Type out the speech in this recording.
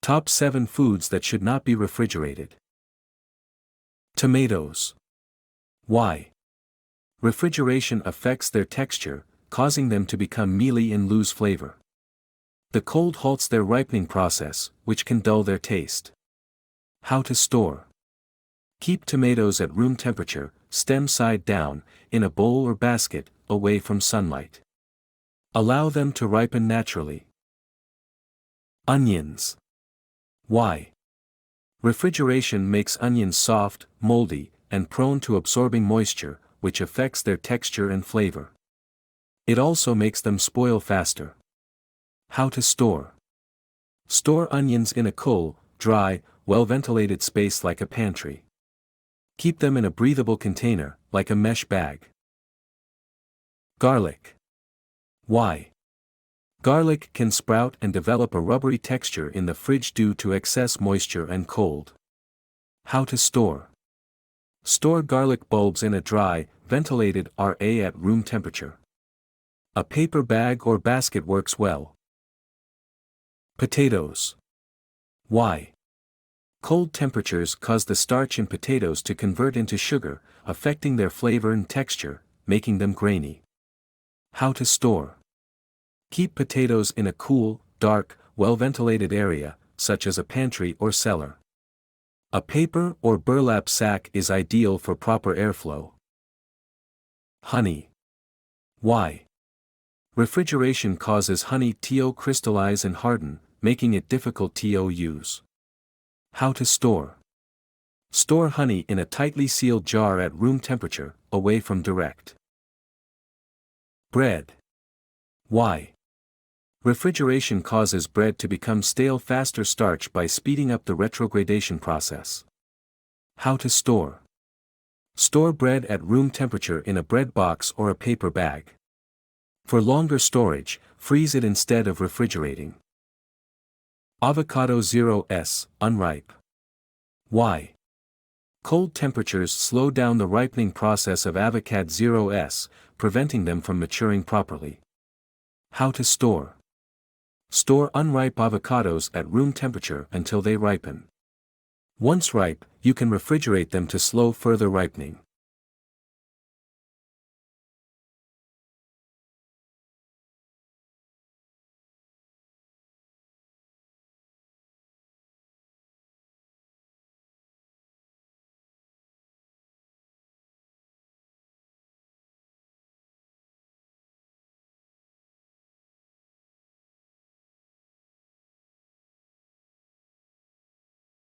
Top 7 foods that should not be refrigerated. Tomatoes. Why? Refrigeration affects their texture, causing them to become mealy and lose flavor. The cold halts their ripening process, which can dull their taste. How to store. Keep tomatoes at room temperature, stem side down, in a bowl or basket, away from sunlight. Allow them to ripen naturally. Onions. Why? Refrigeration makes onions soft, moldy, and prone to absorbing moisture, which affects their texture and flavor. It also makes them spoil faster. How to store. Store onions in a cool, dry, well-ventilated space like a pantry. Keep them in a breathable container, like a mesh bag. Garlic. Why? Garlic can sprout and develop a rubbery texture in the fridge due to excess moisture and cold. How to store. Store garlic bulbs in a dry, ventilated area at room temperature. A paper bag or basket works well. Potatoes. Why? Cold temperatures cause the starch in potatoes to convert into sugar, affecting their flavor and texture, making them grainy. How to store. Keep potatoes in a cool, dark, well-ventilated area, such as a pantry or cellar. A paper or burlap sack is ideal for proper airflow. Honey. Why? Refrigeration causes honey to crystallize and harden, making it difficult to use. How to store. Store honey in a tightly sealed jar at room temperature, away from direct. Bread. Why? Refrigeration causes bread to become stale faster starch by speeding up the retrogradation process. How to store. Store bread at room temperature in a bread box or a paper bag. For longer storage, freeze it instead of refrigerating. Avocado 0s, unripe. Why? Cold temperatures slow down the ripening process of avocado 0s, preventing them from maturing properly. How to store. Store unripe avocados at room temperature until they ripen. Once ripe, you can refrigerate them to slow further ripening.